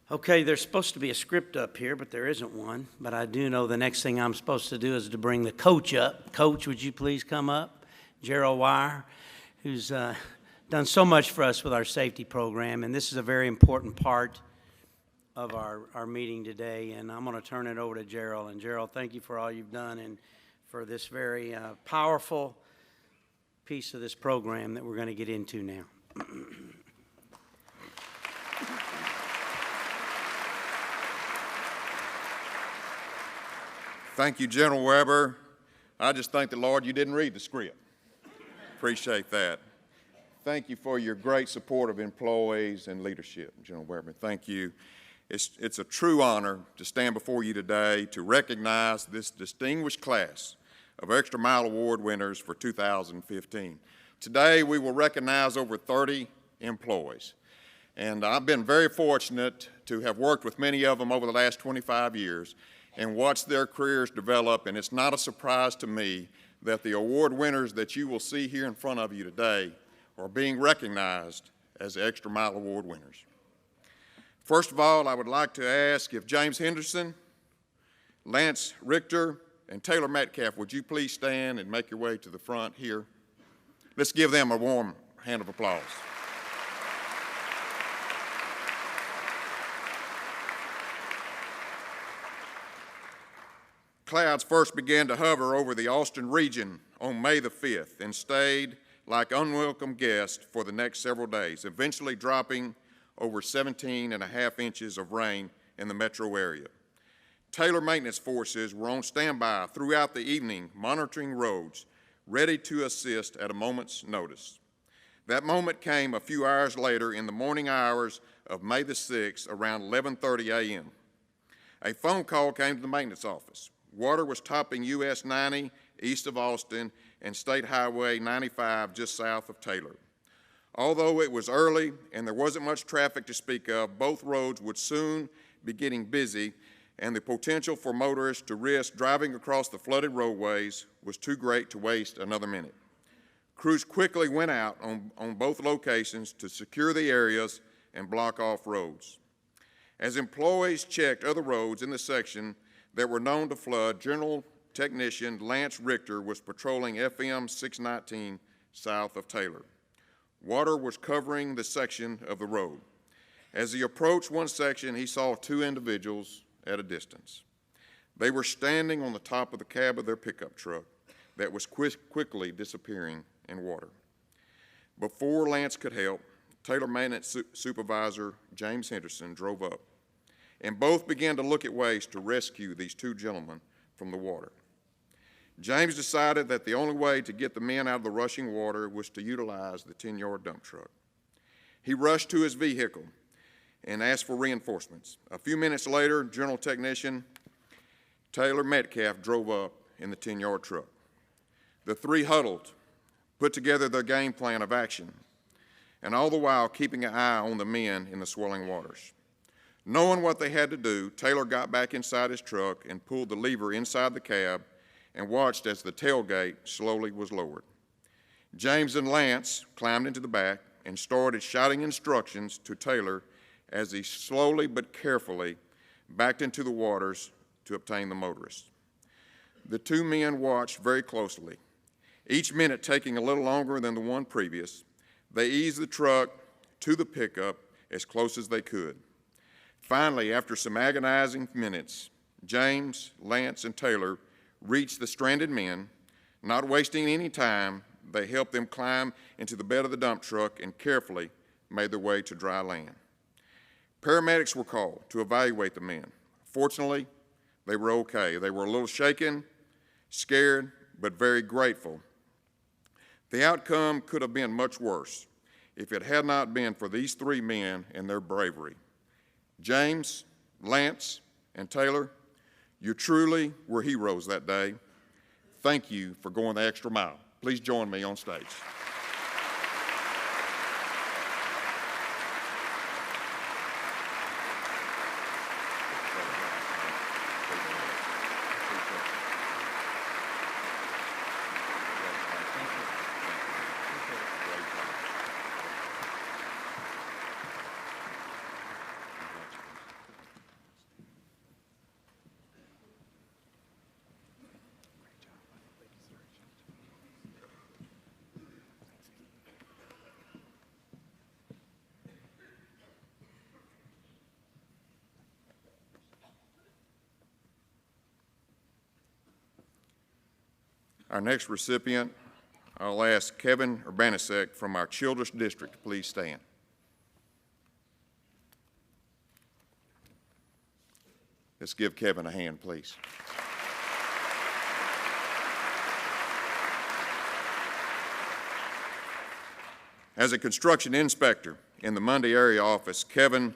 Okay, there's supposed to be a script up here, but there isn't one. But I do know the next thing I'm supposed to do is to bring the coach up. Coach, would you please come up? Gerald Wire, who's done so much for us with our safety program, and this is a very important part of our meeting today. And I'm going to turn it over to Gerald. And Gerald, thank you for all you've done and for this very powerful piece of this program that we're going to get into now. Thank you, General Weber. I just thank the Lord you didn't read the script. Appreciate that. Thank you for your great support of employees and leadership, General Weber. Thank you. It's a true honor to stand before you today to recognize this distinguished class of Extra Mile Award winners for 2015. Today, we will recognize over 30 employees. And I've been very fortunate to have worked with many of them over the last 25 years and watched their careers develop, and it's not a surprise to me that the award winners that you will see here in front of you today are being recognized as Extra Mile Award winners. First of all, I would like to ask if James Henderson, Lance Richter, and Taylor Metcalf, would you please stand and make your way to the front here? Let's give them a warm hand of applause. Clouds first began to hover over the Austin region on May the 5th and stayed like unwelcome guests for the next several days, eventually dropping over 17.5 inches of rain in the metro area. Taylor maintenance forces were on standby throughout the evening, monitoring roads, ready to assist at a moment's notice. That moment came a few hours later in the morning hours of May the 6th, around 11:30 a.m. A phone call came to the maintenance office. Water was topping US 90 east of Austin and State Highway 95 just south of Taylor. Although it was early and there wasn't much traffic to speak of, both roads would soon be getting busy, and the potential for motorists to risk driving across the flooded roadways was too great to waste another minute. Crews quickly went out on both locations to secure the areas and block off roads. As employees checked other roads in the section that were known to flood, General Technician Lance Richter was patrolling FM 619 south of Taylor. Water was covering the section of the road. As he approached one section, he saw two individuals at a distance. They were standing on the top of the cab of their pickup truck that was quickly disappearing in water. Before Lance could help, Taylor Maintenance Supervisor James Henderson drove up, and both began to look at ways to rescue these two gentlemen from the water. James decided that the only way to get the men out of the rushing water was to utilize the 10-yard dump truck. He rushed to his vehicle and asked for reinforcements. A few minutes later, General Technician Taylor Metcalf drove up in the 10-yard truck. The three huddled, put together their game plan of action, and all the while keeping an eye on the men in the swirling waters. Knowing what they had to do, Taylor got back inside his truck and pulled the lever inside the cab and watched as the tailgate slowly was lowered. James and Lance climbed into the back and started shouting instructions to Taylor as he slowly but carefully backed into the waters to obtain the motorist. The two men watched very closely, each minute taking a little longer than the one previous. They eased the truck to the pickup as close as they could. Finally, after some agonizing minutes, James, Lance, and Taylor reached the stranded men. Not wasting any time, they helped them climb into the bed of the dump truck and carefully made their way to dry land. Paramedics were called to evaluate the men. Fortunately, they were okay. They were a little shaken, scared, but very grateful. The outcome could have been much worse if it had not been for these three men and their bravery. James, Lance, and Taylor, you truly were heroes that day. Thank you for going the extra mile. Please join me on stage. Our next recipient, I'll ask Kevin Urbanasek from our Children's District to please stand. Let's give Kevin a hand, please. As a construction inspector in the Munday area office, Kevin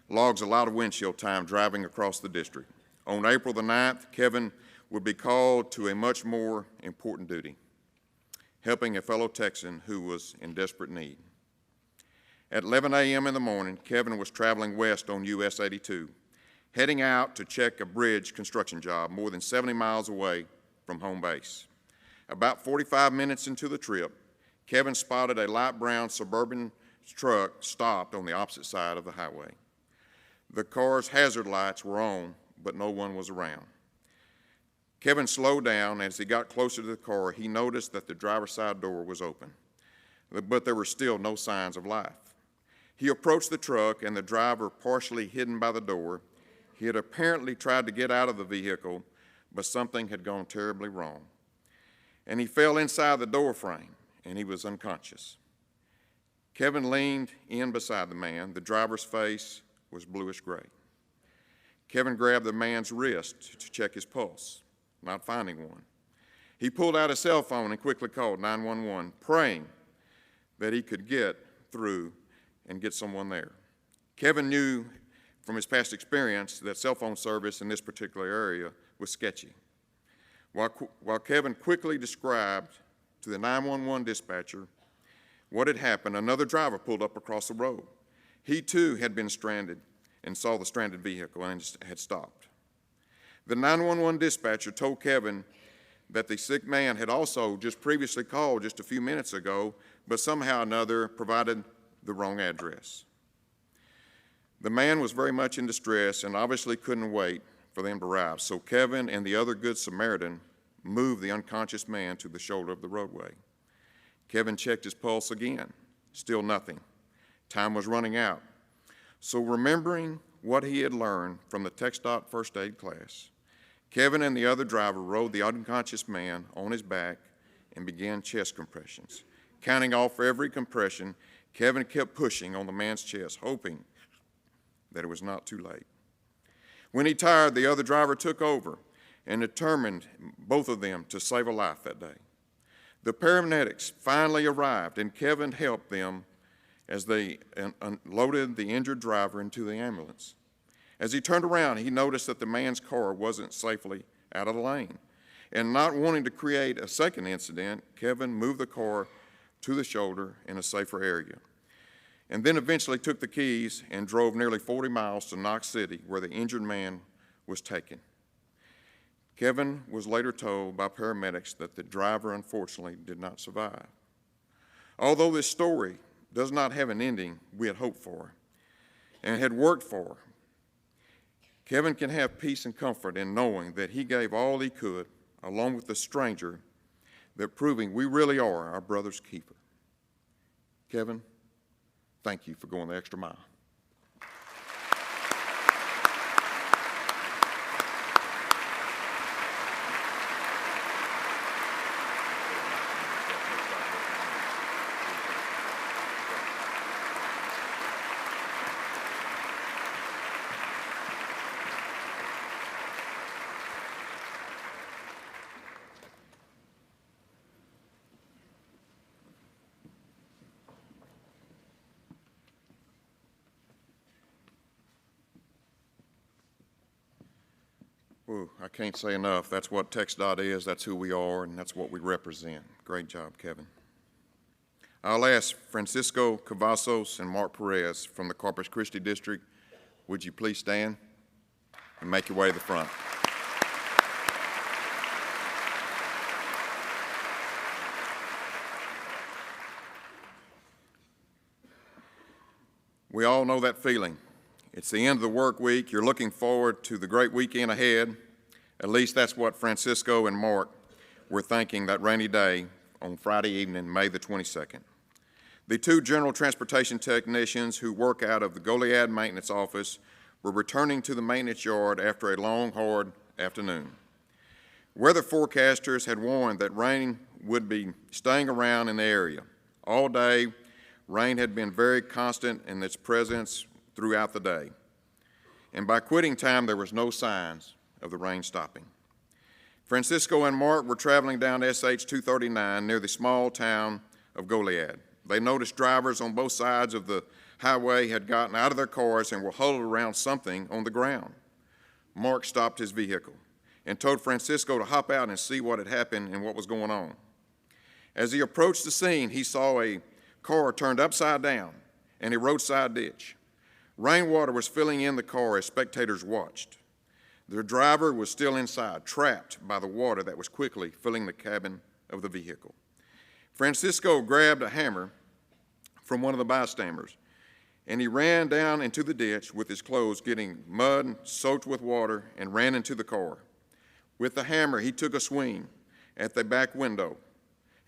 logs a lot of windshield time driving across the district. On April the 9th, Kevin would be called to a much more important duty, helping a fellow Texan who was in desperate need. At 11 a.m. in the morning, Kevin was traveling west on US 82, heading out to check a bridge construction job more than 70 miles away from home base. About 45 minutes into the trip, Kevin spotted a light brown Suburban truck stopped on the opposite side of the highway. The car's hazard lights were on, but no one was around. Kevin slowed down. As he got closer to the car, he noticed that the driver's side door was open, but there were still no signs of life. He approached the truck, and the driver, partially hidden by the door, he had apparently tried to get out of the vehicle, but something had gone terribly wrong. And he fell inside the door frame, and he was unconscious. Kevin leaned in beside the man. The driver's face was bluish gray. Kevin grabbed the man's wrist to check his pulse, not finding one. He pulled out a cell phone and quickly called 911, praying that he could get through and get someone there. Kevin knew from his past experience that cell phone service in this particular area was sketchy. While Kevin quickly described to the 911 dispatcher what had happened, another driver pulled up across the road. He too had been stranded and saw the stranded vehicle and had stopped. The 911 dispatcher told Kevin that the sick man had also just previously called just a few minutes ago, but somehow or another provided the wrong address. The man was very much in distress and obviously couldn't wait for them to arrive, so Kevin and the other Good Samaritan moved the unconscious man to the shoulder of the roadway. Kevin checked his pulse again, still nothing. Time was running out. So remembering what he had learned from the TxDOT first aid class, Kevin and the other driver rode the unconscious man on his back and began chest compressions. Counting off every compression, Kevin kept pushing on the man's chest, hoping that it was not too late. When he tired, the other driver took over and determined, both of them, to save a life that day. The paramedics finally arrived, and Kevin helped them as they unloaded the injured driver into the ambulance. As he turned around, he noticed that the man's car wasn't safely out of the lane. And not wanting to create a second incident, Kevin moved the car to the shoulder in a safer area, and then eventually took the keys and drove nearly 40 miles to Knox City, where the injured man was taken. Kevin was later told by paramedics that the driver unfortunately did not survive. Although this story does not have an ending we had hoped for and had worked for, Kevin can have peace and comfort in knowing that he gave all he could, along with the stranger, that proving we really are our brother's keeper. Kevin, thank you for going the extra mile. Ooh, I can't say enough. That's what TxDOT is, that's who we are, and that's what we represent. Great job, Kevin. I'll ask Francisco Cavazos and Mark Perez from the Corpus Christi District, would you please stand and make your way to the front. We all know that feeling. It's the end of the work week. You're looking forward to the great weekend ahead. At least that's what Francisco and Mark were thinking that rainy day on Friday evening, May the 22nd. The two general transportation technicians who work out of the Goliad maintenance office were returning to the maintenance yard after a long, hard afternoon. Weather forecasters had warned that rain would be staying around in the area. All day, rain had been very constant in its presence throughout the day. And by quitting time, there was no signs of the rain stopping. Francisco and Mark were traveling down SH 239 near the small town of Goliad. They noticed drivers on both sides of the highway had gotten out of their cars and were huddled around something on the ground. Mark stopped his vehicle and told Francisco to hop out and see what had happened and what was going on. As he approached the scene, he saw a car turned upside down in a roadside ditch. Rainwater was filling in the car as spectators watched. The driver was still inside, trapped by the water that was quickly filling the cabin of the vehicle. Francisco grabbed a hammer from one of the bystanders, and he ran down into the ditch with his clothes getting mud soaked with water and ran into the car. With the hammer, he took a swing at the back window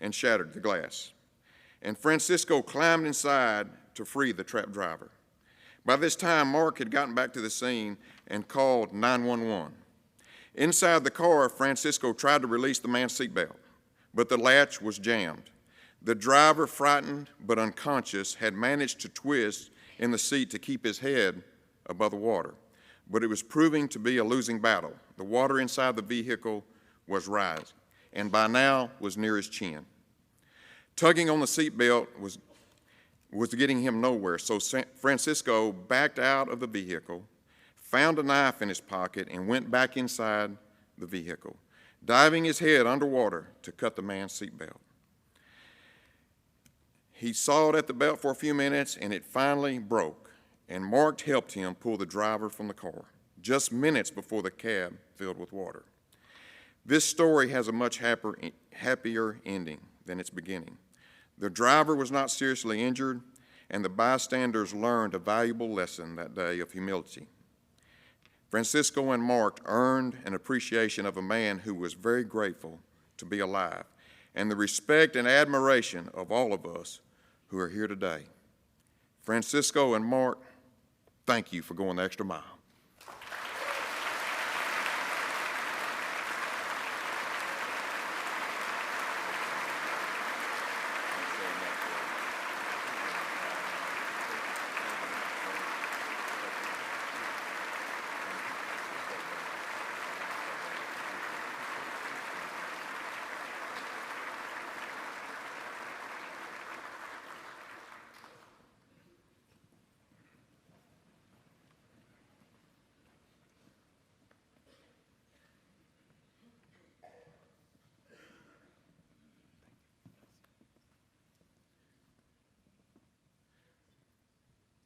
and shattered the glass. And Francisco climbed inside to free the trapped driver. By this time, Mark had gotten back to the scene and called 911. Inside the car, Francisco tried to release the man's seatbelt, but the latch was jammed. The driver, frightened but unconscious, had managed to twist in the seat to keep his head above the water, but it was proving to be a losing battle. The water inside the vehicle was rising, and by now was near his chin. Tugging on the seatbelt was getting him nowhere, so Francisco backed out of the vehicle, found a knife in his pocket, and went back inside the vehicle, diving his head underwater to cut the man's seatbelt. He sawed at the belt for a few minutes, and it finally broke, and Mark helped him pull the driver from the car, just minutes before the cab filled with water. This story has a much happier ending than its beginning. The driver was not seriously injured, and the bystanders learned a valuable lesson that day of humility. Francisco and Mark earned an appreciation of a man who was very grateful to be alive, and the respect and admiration of all of us who are here today. Francisco and Mark, thank you for going the extra mile.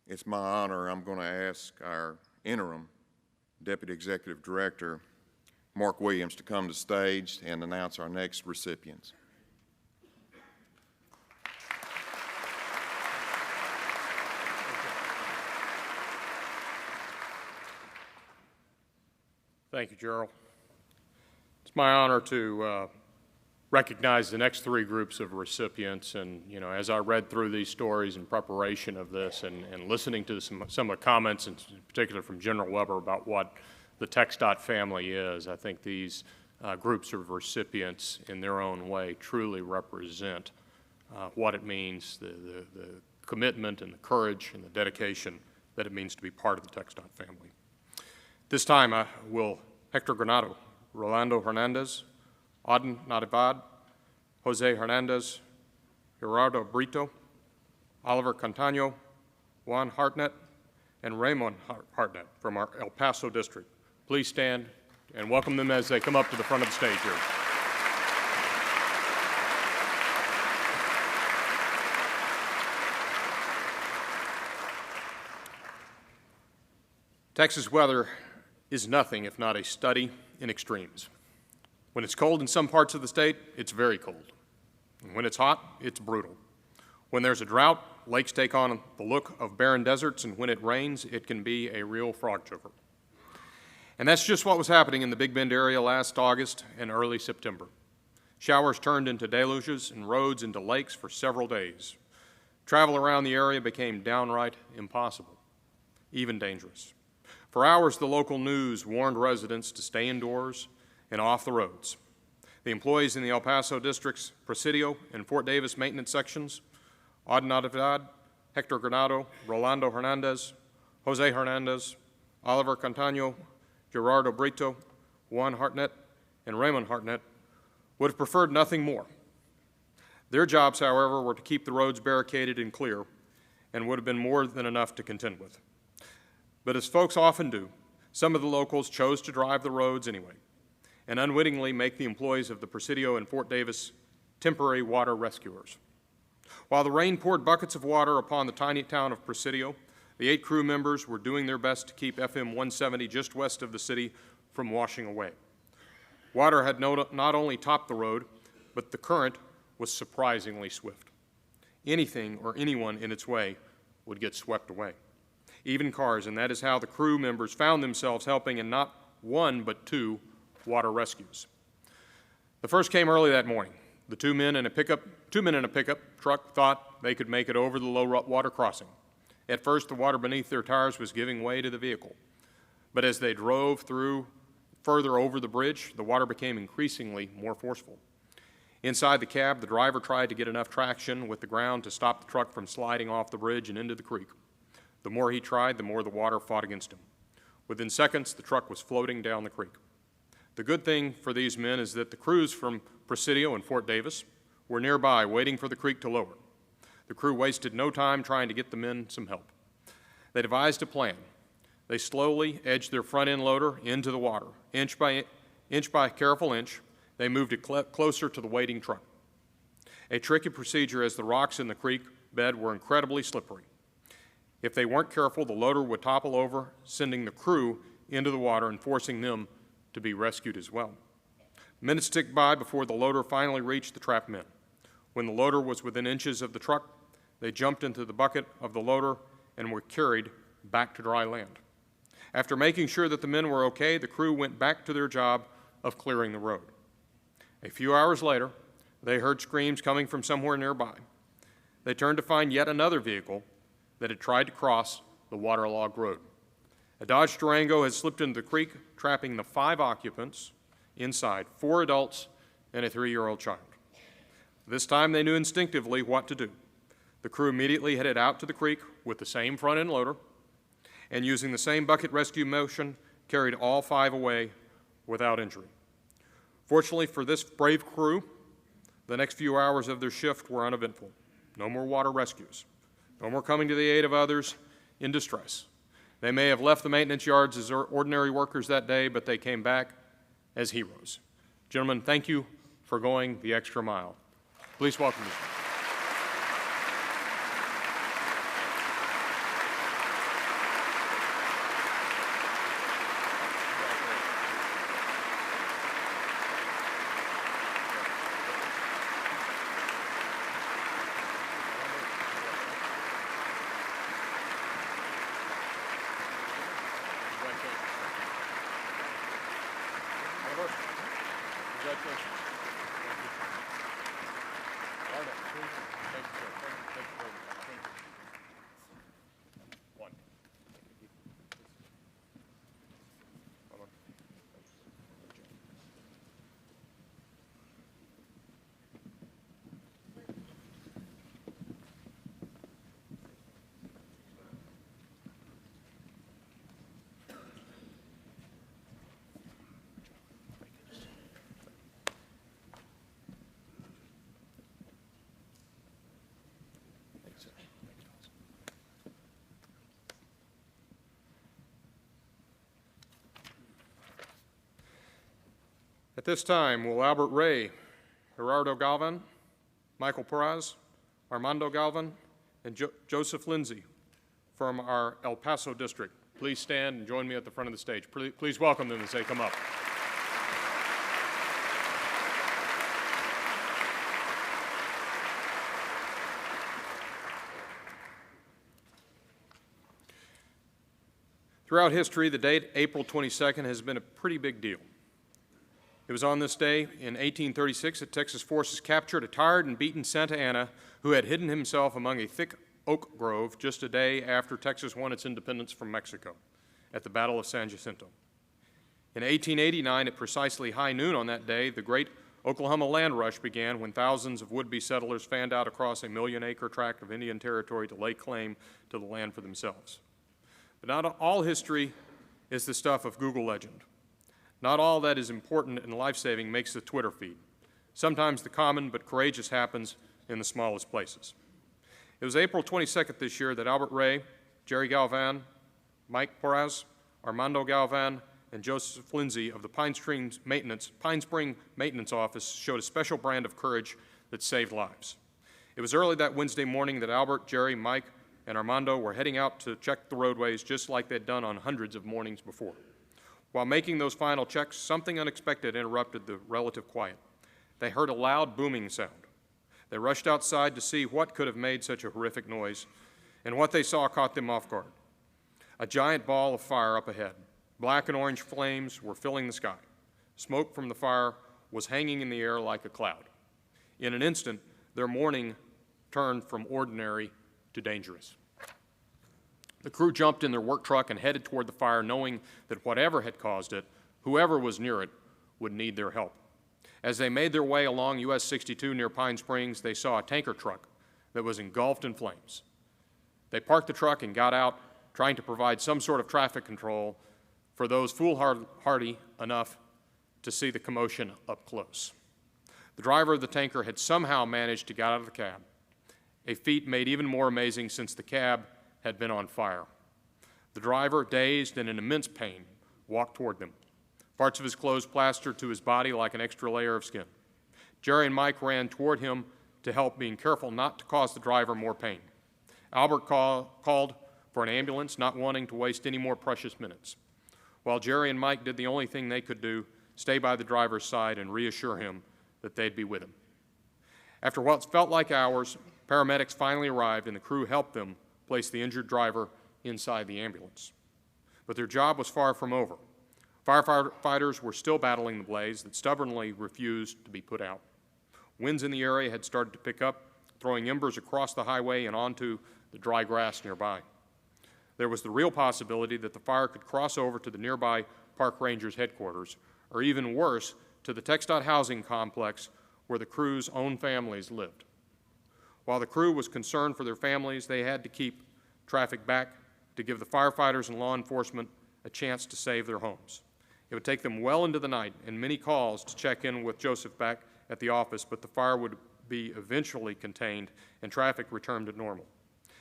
It's my honor. I'm going to ask our interim Deputy Executive Director, Mark Williams, to come to stage and announce our next recipients. Thank you, Gerald. It's my honor to recognize the next three groups of recipients. And, you know, as I read through these stories in preparation of this and listening to some of the comments, in particular from General Weber, about what the TxDOT family is, I think these groups of recipients in their own way truly represent what it means, the commitment and the courage and the dedication that it means to be part of the TxDOT family. This time I will Hector Granado, Rolando Hernandez, Auden Nativad, Jose Hernandez, Gerardo Brito, Oliver Cantano, Juan Hartnett, and Raymond Hartnett from our El Paso district. Please stand and welcome them as they come up to the front of the stage here. Texas weather is nothing if not a study in extremes. When it's cold in some parts of the state, it's very cold. And when it's hot, it's brutal. When there's a drought, lakes take on the look of barren deserts, and when it rains, it can be a real frog choker. And that's just what was happening in the Big Bend area last August and early September. Showers turned into deluges and roads into lakes for several days. Travel around the area became downright impossible, even dangerous. For hours, the local news warned residents to stay indoors and off the roads. The employees in the El Paso District's Presidio and Fort Davis maintenance sections, Auden Natividad, Hector Granado, Rolando Hernandez, Jose Hernandez, Oliver Cantano, Gerardo Brito, Juan Hartnett, and Raymond Hartnett, would have preferred nothing more. Their jobs, however, were to keep the roads barricaded and clear, and would have been more than enough to contend with. But as folks often do, some of the locals chose to drive the roads anyway, and unwittingly make the employees of the Presidio and Fort Davis temporary water rescuers. While the rain poured buckets of water upon the tiny town of Presidio, the 8 crew members were doing their best to keep FM 170 just west of the city from washing away. Water had not only topped the road, but the current was surprisingly swift. Anything or anyone in its way would get swept away, even cars, and that is how the crew members found themselves helping in not 1 but 2 water rescues. The first came early that morning. The two men in a pickup truck thought they could make it over the low water crossing. At first, the water beneath their tires was giving way to the vehicle. But as they drove through further over the bridge, the water became increasingly more forceful. Inside the cab, the driver tried to get enough traction with the ground to stop the truck from sliding off the bridge and into the creek. The more he tried, the more the water fought against him. Within seconds, the truck was floating down the creek. The good thing for these men is that the crews from Presidio and Fort Davis were nearby waiting for the creek to lower. The crew wasted no time trying to get the men some help. They devised a plan. They slowly edged their front-end loader into the water. Inch by careful inch, they moved it closer to the waiting truck. A tricky procedure, as the rocks in the creek bed were incredibly slippery. If they weren't careful, the loader would topple over, sending the crew into the water and forcing them to be rescued as well. Minutes ticked by before the loader finally reached the trapped men. When the loader was within inches of the truck, they jumped into the bucket of the loader and were carried back to dry land. After making sure that the men were okay, the crew went back to their job of clearing the road. A few hours later, they heard screams coming from somewhere nearby. They turned to find yet another vehicle that had tried to cross the waterlogged road. A Dodge Durango had slipped into the creek, trapping the 5 occupants inside, 4 adults and a 3-year-old child. This time they knew instinctively what to do. The crew immediately headed out to the creek with the same front-end loader and, using the same bucket rescue motion, carried all 5 away without injury. Fortunately for this brave crew, the next few hours of their shift were uneventful. No more water rescues. No more coming to the aid of others in distress. They may have left the maintenance yards as ordinary workers that day, but they came back as heroes. Gentlemen, thank you for going the extra mile. Please welcome me. At this time, will Albert Ray, Gerardo Galvan, Michael Perez, Armando Galvan, and Joseph Lindsay from our El Paso district please stand and join me at the front of the stage. Please welcome them as they come up. Throughout history, the date April 22nd has been a pretty big deal. It was on this day in 1836 that Texas forces captured a tired and beaten Santa Anna who had hidden himself among a thick oak grove just a day after Texas won its independence from Mexico at the Battle of San Jacinto. In 1889, at precisely high noon on that day, the great Oklahoma land rush began when thousands of would-be settlers fanned out across a million-acre tract of Indian territory to lay claim to the land for themselves. But not all history is the stuff of Google legend. Not all that is important and life-saving makes the Twitter feed. Sometimes the common but courageous happens in the smallest places. It was April 22nd this year that Albert Ray, Jerry Galvan, Mike Porras, Armando Galvan, and Joseph Lindsay of the Pine Spring Maintenance Office showed a special brand of courage that saved lives. It was early that Wednesday morning that Albert, Jerry, Mike, and Armando were heading out to check the roadways just like they'd done on hundreds of mornings before. While making those final checks, something unexpected interrupted the relative quiet. They heard a loud booming sound. They rushed outside to see what could have made such a horrific noise, and what they saw caught them off guard. A giant ball of fire up ahead. Black and orange flames were filling the sky. Smoke from the fire was hanging in the air like a cloud. In an instant, their morning turned from ordinary to dangerous. The crew jumped in their work truck and headed toward the fire, knowing that whatever had caused it, whoever was near it, would need their help. As they made their way along US 62 near Pine Springs, they saw a tanker truck that was engulfed in flames. They parked the truck and got out, trying to provide some sort of traffic control for those foolhardy enough to see the commotion up close. The driver of the tanker had somehow managed to get out of the cab, a feat made even more amazing since the cab had been on fire. The driver, dazed and in immense pain, walked toward them, parts of his clothes plastered to his body like an extra layer of skin. Jerry and Mike ran toward him to help, being careful not to cause the driver more pain. Albert called for an ambulance, not wanting to waste any more precious minutes, while Jerry and Mike did the only thing they could do, stay by the driver's side and reassure him that they'd be with him. After what felt like hours, paramedics finally arrived and the crew helped them place the injured driver inside the ambulance. But their job was far from over. Firefighters were still battling the blaze that stubbornly refused to be put out. Winds in the area had started to pick up, throwing embers across the highway and onto the dry grass nearby. There was the real possibility that the fire could cross over to the nearby Park Rangers headquarters, or even worse, to the TxDOT housing complex where the crew's own families lived. While the crew was concerned for their families, they had to keep traffic back to give the firefighters and law enforcement a chance to save their homes. It would take them well into the night and many calls to check in with Joseph back at the office, but the fire would be eventually contained and traffic returned to normal.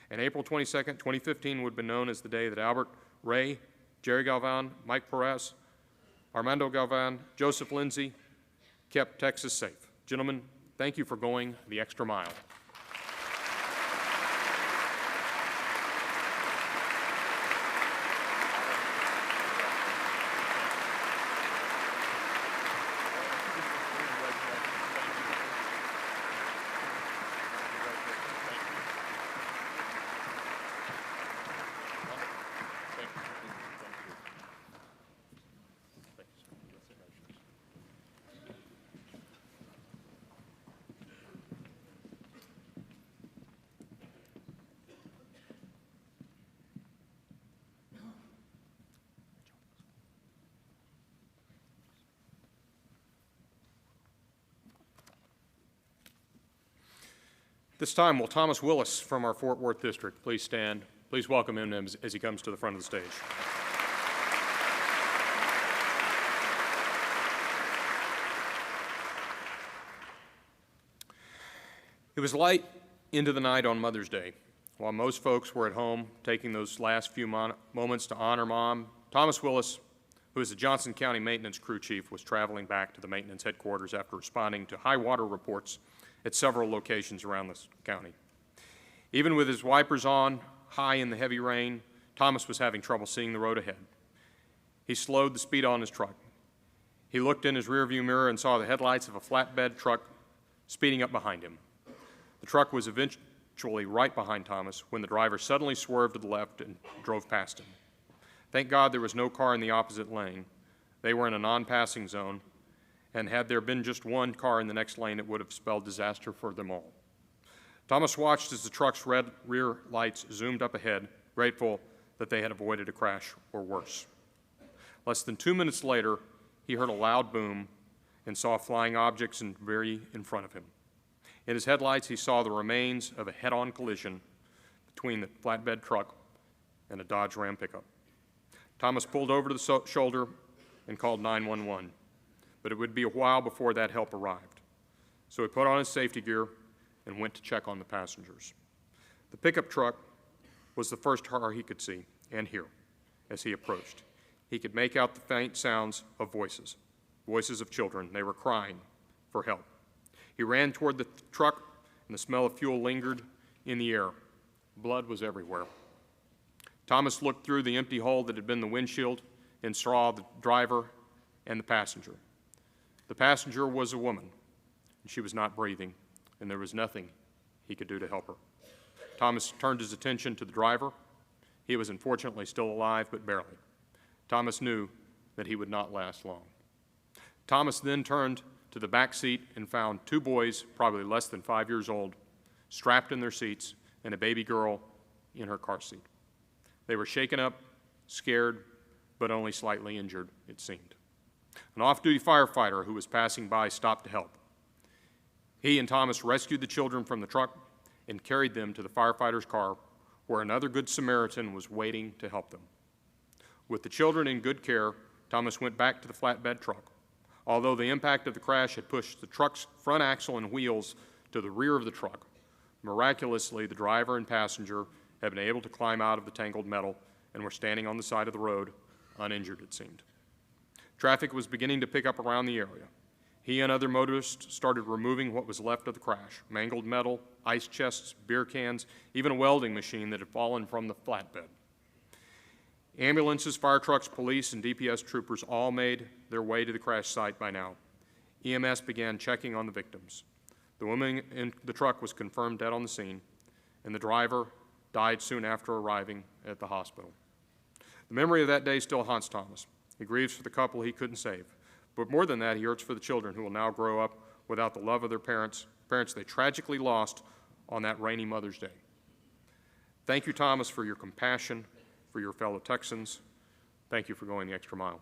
And April 22nd, 2015 would be known as the day that Albert Ray, Jerry Galvan, Mike Perez, Armando Galvan, Joseph Lindsay kept Texas safe. Gentlemen, thank you for going the extra mile. This time, will Thomas Willis from our Fort Worth district please stand? Please welcome him as he comes to the front of the stage. It was light into the night on Mother's Day. While most folks were at home taking those last few moments to honor Mom, Thomas Willis, who is the Johnson County Maintenance Crew Chief, was traveling back to the maintenance headquarters after responding to high water reports at several locations around the county. Even with his wipers on, high in the heavy rain, Thomas was having trouble seeing the road ahead. He slowed the speed on his truck. He looked in his rearview mirror and saw the headlights of a flatbed truck speeding up behind him. The truck was eventually right behind Thomas when the driver suddenly swerved to the left and drove past him. Thank God there was no car in the opposite lane. They were in a non-passing zone, and had there been just one car in the next lane, it would have spelled disaster for them all. Thomas watched as the truck's red rear lights zoomed up ahead, grateful that they had avoided a crash or worse. Less than 2 minutes later, he heard a loud boom and saw flying objects very in front of him. In his headlights, he saw the remains of a head-on collision between the flatbed truck and a Dodge Ram pickup. Thomas pulled over to the shoulder and called 911, but it would be a while before that help arrived. So he put on his safety gear and went to check on the passengers. The pickup truck was the first car he could see and hear as he approached. He could make out the faint sounds of voices of children. They were crying for help. He ran toward the truck, and the smell of fuel lingered in the air. Blood was everywhere. Thomas looked through the empty hole that had been the windshield and saw the driver and the passenger. The passenger was a woman, and she was not breathing, and there was nothing he could do to help her. Thomas turned his attention to the driver. He was unfortunately still alive, but barely. Thomas knew that he would not last long. Thomas then turned to the back seat and found two boys, probably less than 5 years old, strapped in their seats, and a baby girl in her car seat. They were shaken up, scared, but only slightly injured, it seemed. An off-duty firefighter who was passing by stopped to help. He and Thomas rescued the children from the truck and carried them to the firefighter's car, where another Good Samaritan was waiting to help them. With the children in good care, Thomas went back to the flatbed truck. Although the impact of the crash had pushed the truck's front axle and wheels to the rear of the truck, miraculously, the driver and passenger had been able to climb out of the tangled metal and were standing on the side of the road, uninjured, it seemed. Traffic was beginning to pick up around the area. He and other motorists started removing what was left of the crash: mangled metal, ice chests, beer cans, even a welding machine that had fallen from the flatbed. Ambulances, fire trucks, police, and DPS troopers all made their way to the crash site by now. EMS began checking on the victims. The woman in the truck was confirmed dead on the scene, and the driver died soon after arriving at the hospital. The memory of that day still haunts Thomas. He grieves for the couple he couldn't save. But more than that, he hurts for the children who will now grow up without the love of their parents they tragically lost on that rainy Mother's Day. Thank you, Thomas, for your compassion for your fellow Texans. Thank you for going the extra mile.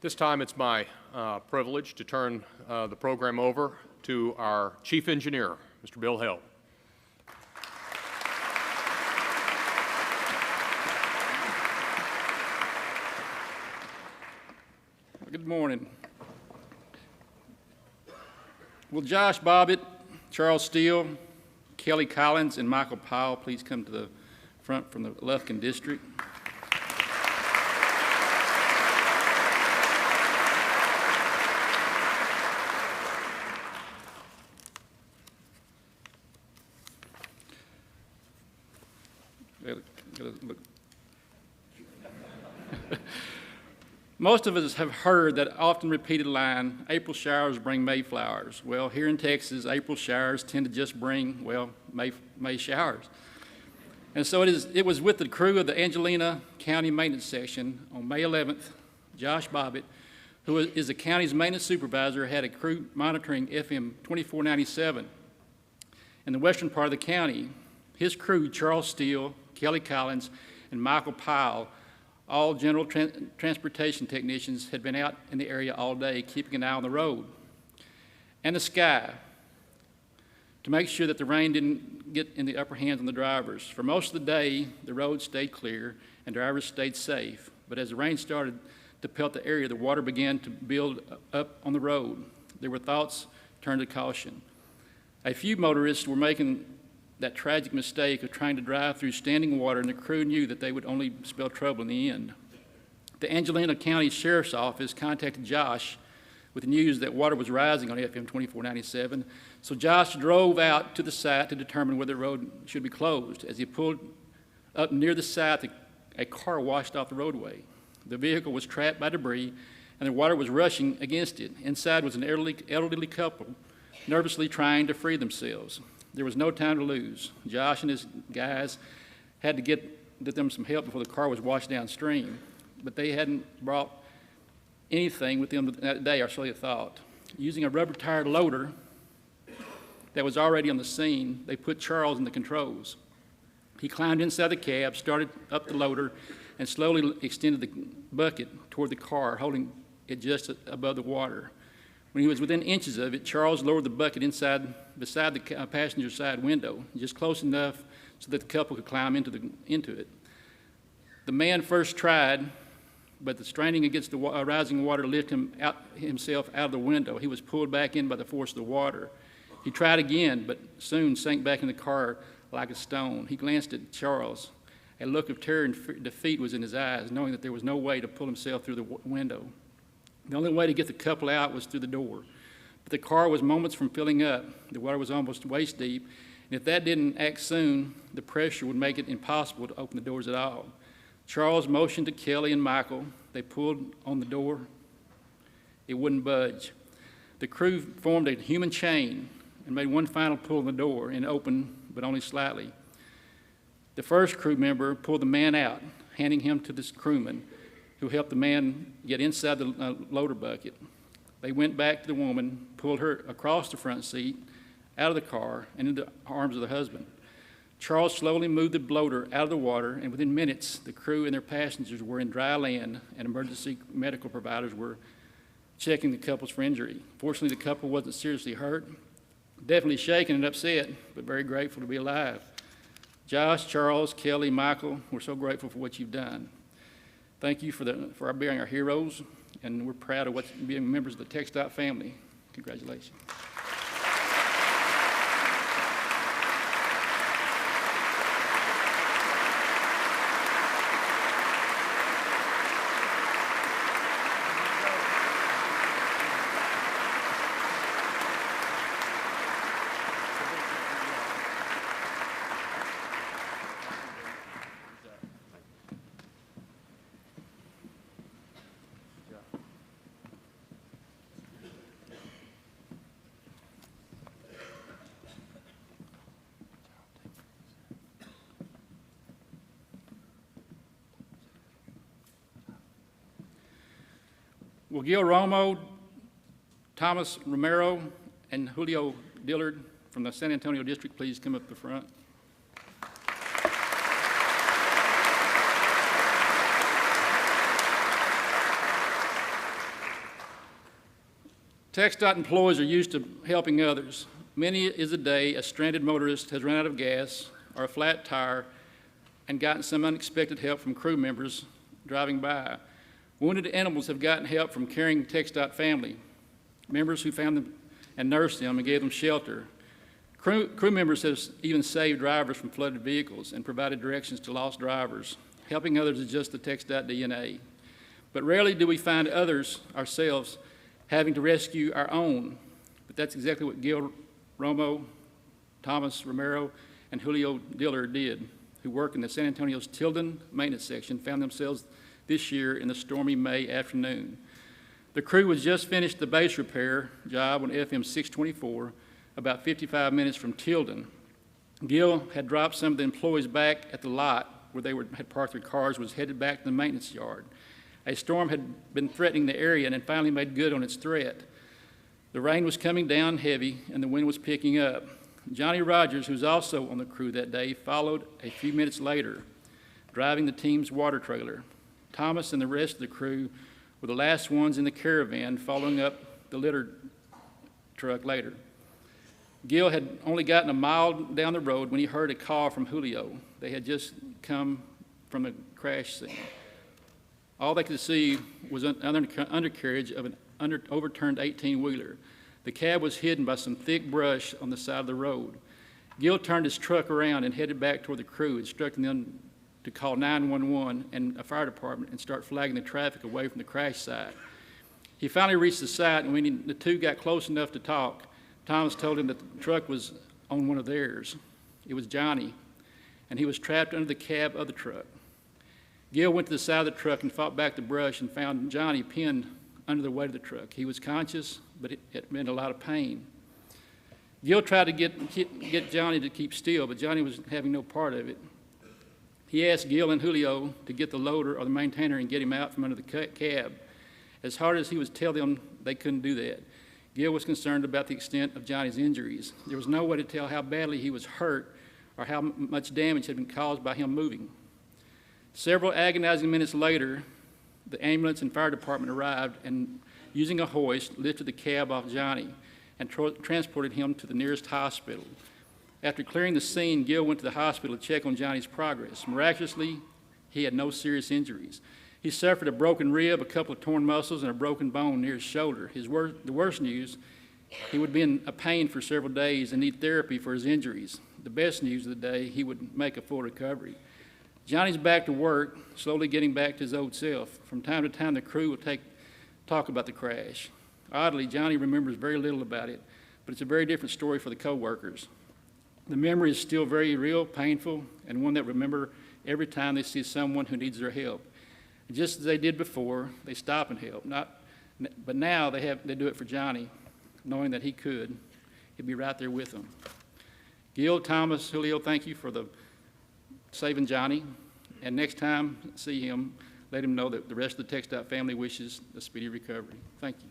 This time it's my privilege to turn the program over to our Chief Engineer, Mr. Bill Hill. Good morning. Will Josh Bobbitt, Charles Steele, Kelly Collins, and Michael Powell please come to the front from the Lufkin District? Most of us have heard that often repeated line, April showers bring May flowers. Well, here in Texas, April showers tend to just bring, well, May showers. And so it was with the crew of the Angelina County Maintenance Section on May 11th, Josh Bobbitt, who is the county's maintenance supervisor, had a crew monitoring FM 2497 in the western part of the county. His crew, Charles Steele, Kelly Collins, and Michael Powell, all general transportation technicians, had been out in the area all day, keeping an eye on the road and the sky to make sure that the rain didn't get in the upper hands on the drivers. For most of the day, the road stayed clear and drivers stayed safe. But as the rain started to pelt the area, the water began to build up on the road. There were thoughts turned to caution. A few motorists were making that tragic mistake of trying to drive through standing water, and the crew knew that they would only spell trouble in the end. The Angelina County Sheriff's Office contacted Josh with the news that water was rising on FM 2497, so Josh drove out to the site to determine whether the road should be closed. As he pulled up near the site, a car washed off the roadway. The vehicle was trapped by debris, and the water was rushing against it. Inside was an elderly couple nervously trying to free themselves. There was no time to lose. Josh and his guys had to get them some help before the car was washed downstream, but they hadn't brought anything with them that day, or so they thought. Using a rubber-tired loader that was already on the scene, they put Charles in the controls. He climbed inside the cab, started up the loader, and slowly extended the bucket toward the car, holding it just above the water. When he was within inches of it, Charles lowered the bucket beside the passenger side window, just close enough so that the couple could climb into it. The man first tried, but the straining against the rising water lifted himself out of the window. He was pulled back in by the force of the water. He tried again, but soon sank back in the car like a stone. He glanced at Charles. A look of terror and defeat was in his eyes, knowing that there was no way to pull himself through the window. The only way to get the couple out was through the door. But the car was moments from filling up. The water was almost waist deep, and if that didn't act soon, the pressure would make it impossible to open the doors at all. Charles motioned to Kelly and Michael. They pulled on the door. It wouldn't budge. The crew formed a human chain and made one final pull on the door, and opened, but only slightly. The first crew member pulled the man out, handing him to this crewman, who helped the man get inside the loader bucket. They went back to the woman, pulled her across the front seat, out of the car, and into the arms of the husband. Charles slowly moved the loader out of the water, and within minutes, the crew and their passengers were in dry land, and emergency medical providers were checking the couples for injury. Fortunately, the couple wasn't seriously hurt, definitely shaken and upset, but very grateful to be alive. Josh, Charles, Kelly, Michael, we're so grateful for what you've done. Thank you for being our heroes, and we're proud of being members of the TxDOT family. Congratulations. Will Gil Romo, Thomas Romero, and Julio Dillard from the San Antonio District please come up the front? TxDOT employees are used to helping others. Many is a day a stranded motorist has run out of gas or a flat tire and gotten some unexpected help from crew members driving by. Wounded animals have gotten help from caring TxDOT family members who found them and nursed them and gave them shelter. Crew members have even saved drivers from flooded vehicles and provided directions to lost drivers. Helping others is just the TxDOT DNA. But rarely do we find others ourselves having to rescue our own. But that's exactly what Gil Romo, Thomas Romero, and Julio Dillard did, who work in the San Antonio's Tilden maintenance section, found themselves this year in the stormy May afternoon. The crew was just finished the base repair job on FM 624, about 55 minutes from Tilden. Gil had dropped some of the employees back at the lot where they had parked their cars, was headed back to the maintenance yard. A storm had been threatening the area and had finally made good on its threat. The rain was coming down heavy and the wind was picking up. Johnny Rogers, who was also on the crew that day, followed a few minutes later, driving the team's water trailer. Thomas and the rest of the crew were the last ones in the caravan, following up the litter truck later. Gil had only gotten a mile down the road when he heard a call from Julio. They had just come from a crash scene. All they could see was an undercarriage of an overturned 18-wheeler. The cab was hidden by some thick brush on the side of the road. Gil turned his truck around and headed back toward the crew, instructing them to call 911 and a fire department and start flagging the traffic away from the crash site. He finally reached the site, and when the two got close enough to talk, Thomas told him that the truck was on one of theirs. It was Johnny, and he was trapped under the cab of the truck. Gil went to the side of the truck and fought back the brush and found Johnny pinned under the weight of the truck. He was conscious, but it meant a lot of pain. Gil tried to get Johnny to keep still, but Johnny was having no part of it. He asked Gil and Julio to get the loader or the maintainer and get him out from under the cab. As hard as he would tell them, they couldn't do that. Gil was concerned about the extent of Johnny's injuries. There was no way to tell how badly he was hurt or how much damage had been caused by him moving. Several agonizing minutes later, the ambulance and fire department arrived and, using a hoist, lifted the cab off Johnny and transported him to the nearest hospital. After clearing the scene, Gil went to the hospital to check on Johnny's progress. Miraculously, he had no serious injuries. He suffered a broken rib, a couple of torn muscles, and a broken bone near his shoulder. The worst news, he would be in a pain for several days and need therapy for his injuries. The best news of the day, he would make a full recovery. Johnny's back to work, slowly getting back to his old self. From time to time, the crew would talk about the crash. Oddly, Johnny remembers very little about it, but it's a very different story for the co-workers. The memory is still very real, painful, and one that remember every time they see someone who needs their help. And just as they did before, they stop and help. But now they do it for Johnny, knowing that he'd be right there with them. Gil, Thomas, Julio, thank you for saving Johnny. And next time see him, let him know that the rest of the TxDOT family wishes a speedy recovery. Thank you.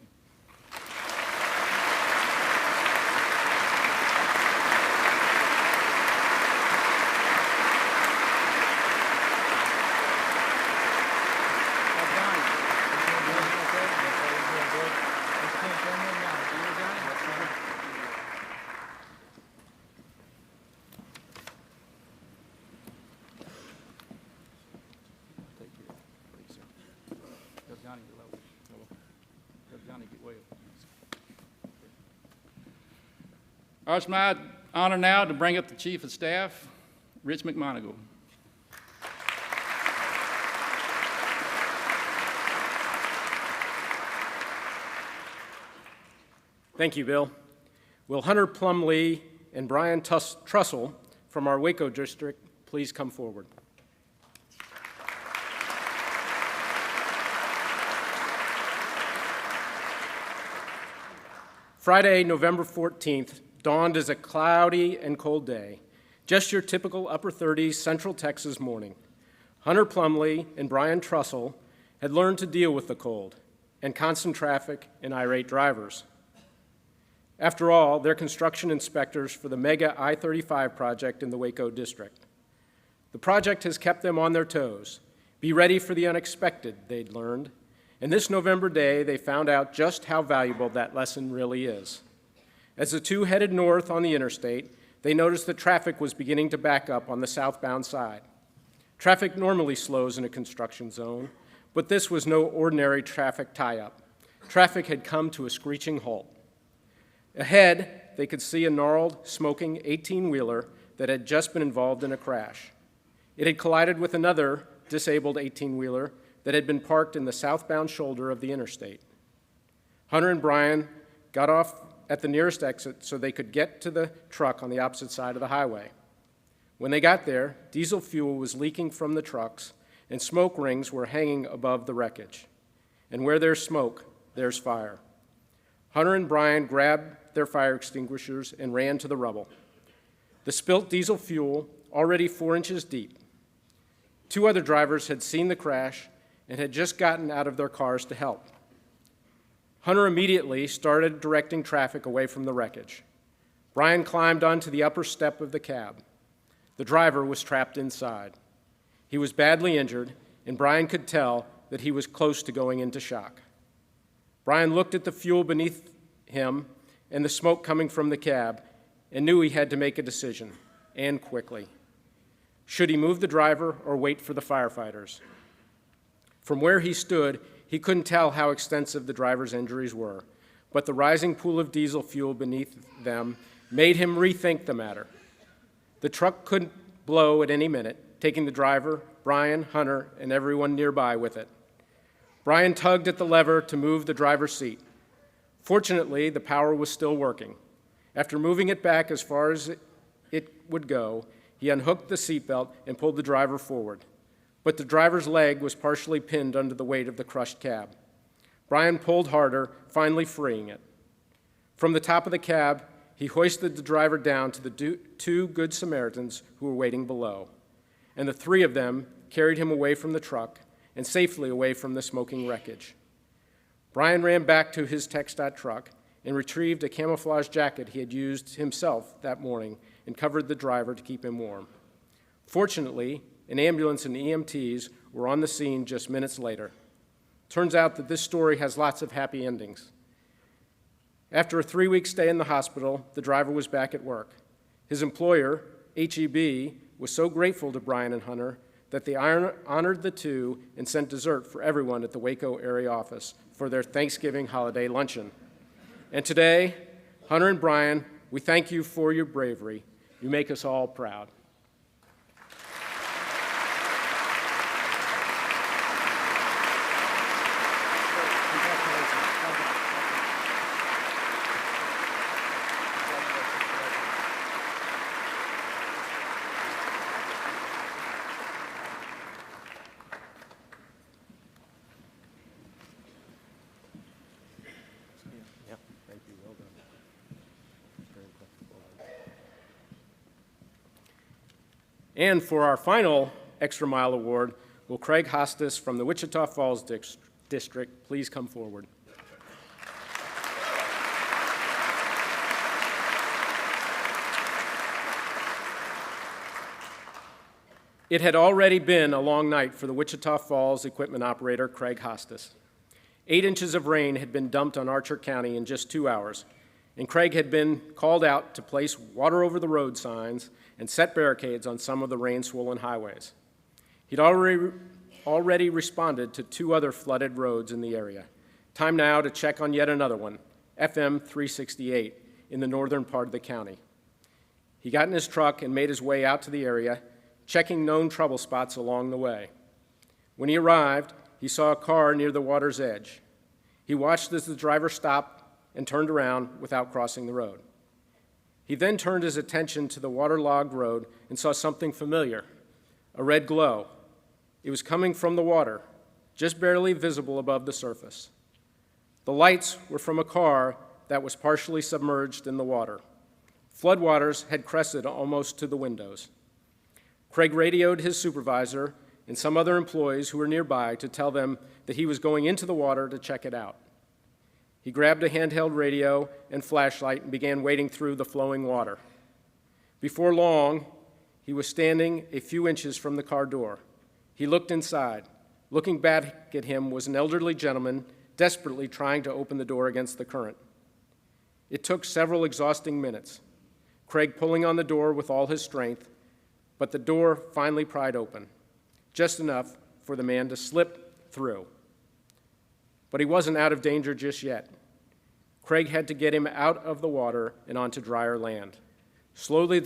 It's my honor now to bring up the Chief of Staff, Rich McMonigle. Thank you, Bill. Will Hunter Plumlee and Brian Trussell from our Waco district please come forward? Friday, November 14th, dawned as a cloudy and cold day, just your typical upper 30s Central Texas morning. Hunter Plumlee and Brian Trussell had learned to deal with the cold and constant traffic and irate drivers. After all, they're construction inspectors for the mega I-35 project in the Waco district. The project has kept them on their toes. Be ready for the unexpected, they'd learned. And this November day, they found out just how valuable that lesson really is. As the two headed north on the interstate, they noticed that traffic was beginning to back up on the southbound side. Traffic normally slows in a construction zone, but this was no ordinary traffic tie-up. Traffic had come to a screeching halt. Ahead, they could see a gnarled, smoking 18-wheeler that had just been involved in a crash. It had collided with another disabled 18-wheeler that had been parked in the southbound shoulder of the interstate. Hunter and Brian got off at the nearest exit so they could get to the truck on the opposite side of the highway. When they got there, diesel fuel was leaking from the trucks and smoke rings were hanging above the wreckage. And where there's smoke, there's fire. Hunter and Brian grabbed their fire extinguishers and ran to the rubble. The spilt diesel fuel, already 4 inches deep. 2 other drivers had seen the crash and had just gotten out of their cars to help. Hunter immediately started directing traffic away from the wreckage. Brian climbed onto the upper step of the cab. The driver was trapped inside. He was badly injured, and Brian could tell that he was close to going into shock. Brian looked at the fuel beneath him and the smoke coming from the cab and knew he had to make a decision, and quickly. Should he move the driver or wait for the firefighters? From where he stood, he couldn't tell how extensive the driver's injuries were, but the rising pool of diesel fuel beneath them made him rethink the matter. The truck could blow at any minute, taking the driver, Brian, Hunter, and everyone nearby with it. Brian tugged at the lever to move the driver's seat. Fortunately, the power was still working. After moving it back as far as it would go, he unhooked the seatbelt and pulled the driver forward. But the driver's leg was partially pinned under the weight of the crushed cab. Brian pulled harder, finally freeing it. From the top of the cab, he hoisted the driver down to the two Good Samaritans who were waiting below, and the three of them carried him away from the truck and safely away from the smoking wreckage. Brian ran back to his TxDOT truck and retrieved a camouflage jacket he had used himself that morning and covered the driver to keep him warm. Fortunately, an ambulance and EMTs were on the scene just minutes later. Turns out that this story has lots of happy endings. After a 3-week stay in the hospital, the driver was back at work. His employer, HEB, was so grateful to Brian and Hunter that they honored the two and sent dessert for everyone at the Waco area office for their Thanksgiving holiday luncheon. And today, Hunter and Brian, we thank you for your bravery. You make us all proud. And for our final Extra Mile Award, will Craig Hostis from the Wichita Falls District please come forward? It had already been a long night for the Wichita Falls equipment operator, Craig Hostis. 8 inches of rain had been dumped on Archer County in just 2 hours, and Craig had been called out to place water over the road signs and set barricades on some of the rain-swollen highways. He'd already responded to 2 other flooded roads in the area. Time now to check on yet another one, FM 368, in the northern part of the county. He got in his truck and made his way out to the area, checking known trouble spots along the way. When he arrived, he saw a car near the water's edge. He watched as the driver stopped and turned around without crossing the road. He then turned his attention to the waterlogged road and saw something familiar, a red glow. It was coming from the water, just barely visible above the surface. The lights were from a car that was partially submerged in the water. Floodwaters had crested almost to the windows. Craig radioed his supervisor and some other employees who were nearby to tell them that he was going into the water to check it out. He grabbed a handheld radio and flashlight and began wading through the flowing water. Before long, he was standing a few inches from the car door. He looked inside. Looking back at him was an elderly gentleman desperately trying to open the door against the current. It took several exhausting minutes, Craig pulling on the door with all his strength, but the door finally pried open, just enough for the man to slip through. But he wasn't out of danger just yet. Craig had to get him out of the water and onto drier land. Slowly,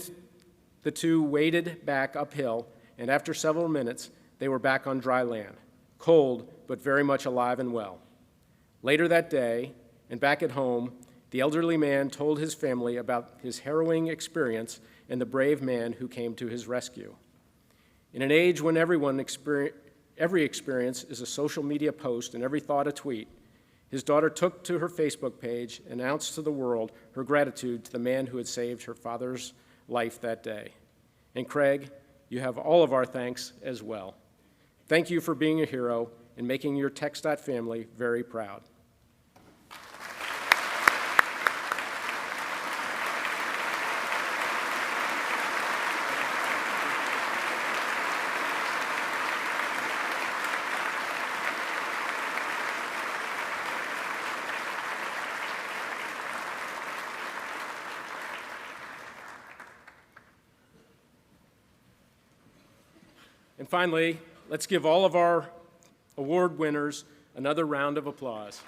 the two waded back uphill, and after several minutes, they were back on dry land, cold but very much alive and well. Later that day, and back at home, the elderly man told his family about his harrowing experience and the brave man who came to his rescue. In an age when every experience is a social media post and every thought a tweet, his daughter took to her Facebook page and announced to the world her gratitude to the man who had saved her father's life that day. And Craig, you have all of our thanks as well. Thank you for being a hero and making your TxDOT family very proud. And finally, let's give all of our award winners another round of applause.